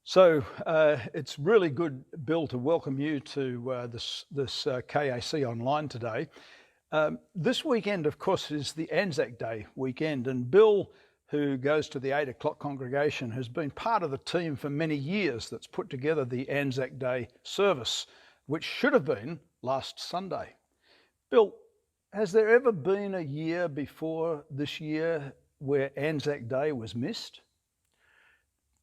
It's really good, Bill, to welcome you to this KAC online today. This weekend, of course, is the Anzac Day weekend, and Bill, who goes to the 8 o'clock congregation, has been part of the team for many years that's put together the Anzac Day service, which should have been last Sunday. Bill, has there ever been a year before this year where Anzac Day was missed?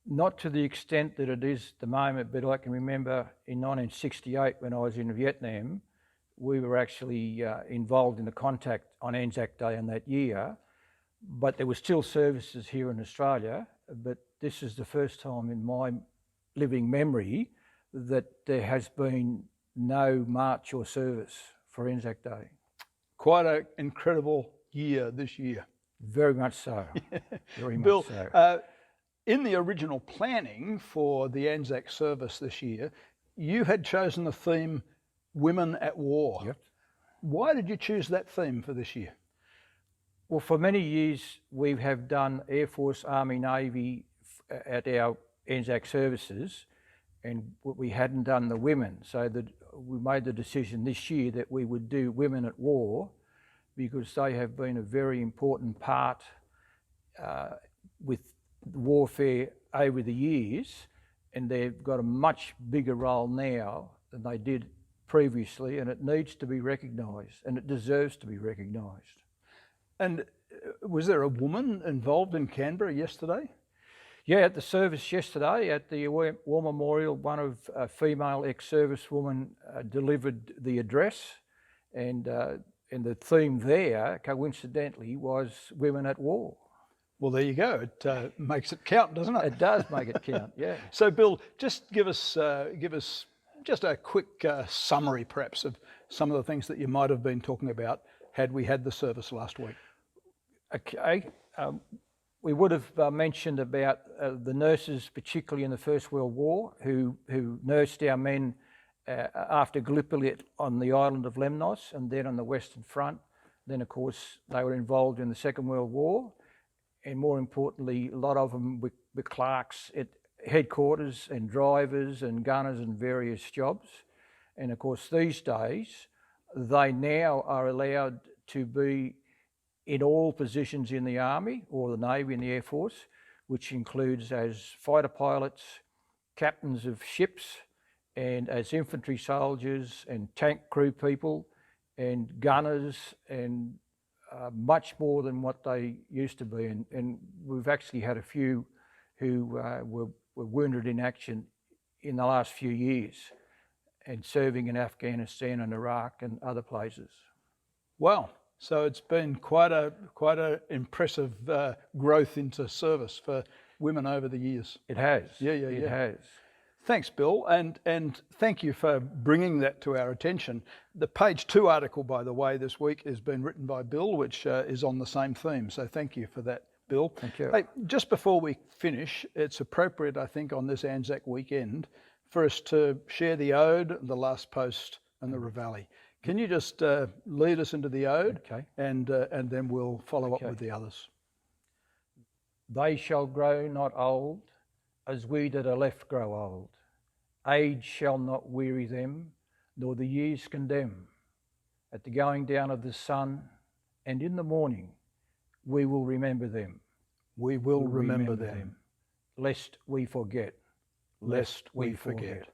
Not to the extent that it is at the moment, but I can remember in 1968 when I was in Vietnam, we were actually involved in the contact on Anzac Day in that year, but there were still services here in Australia. But this is the first time in my living memory that there has been no march or service for Anzac Day. Quite an incredible year this year. Very much so. Very much Bill, so. In the original planning for the Anzac service this year, you had chosen the theme Women at War. Yep. Why did you choose that theme for this year? Well, for many years we have done Air Force, Army, Navy at our Anzac services, and we hadn't done the women. So that we made the decision this year that we would do Women at War, because they have been a very important part with warfare over the years, and they've got a much bigger role now than they did previously, and it needs to be recognised, and it deserves to be recognised. And was there a woman involved in Canberra yesterday? Yeah, at the service yesterday at the War Memorial, one of a female ex-servicewoman delivered the address, and the theme there, coincidentally, was Women at War. Well, there you go. It makes it count, doesn't it? It does make it count, yeah. So, Bill, just give us just a quick summary, perhaps, of some of the things that you might have been talking about had we had the service last week. Okay. We would have mentioned about the nurses, particularly in the First World War, who nursed our men after Gallipoli on the island of Lemnos and then on the Western Front. Then, of course, they were involved in the Second World War. And more importantly, a lot of them were clerks at headquarters and drivers and gunners and various jobs. And of course, these days, they now are allowed to be in all positions in the Army or the Navy and the Air Force, which includes as fighter pilots, captains of ships, and as infantry soldiers and tank crew people and gunners and much more than what they used to be, and we've actually had a few who were wounded in action in the last few years and serving in Afghanistan and Iraq and other places. Wow, so it's been quite a impressive growth into service for women over the years. It has. Yeah. It has. Thanks, Bill, and thank you for bringing that to our attention. The page 2 article, by the way, this week has been written by Bill, which is on the same theme. So thank you for that, Bill. Thank you. Hey, just before we finish, it's appropriate, I think, on this Anzac weekend for us to share the ode, the last post, and the reveille. Can you just lead us into the ode, okay, and then we'll follow up with the others. They shall grow not old, as we that are left grow old. Age shall not weary them, nor the years condemn. At the going down of the sun, and in the morning, we will remember them. We will remember them. Lest we forget. Lest we forget.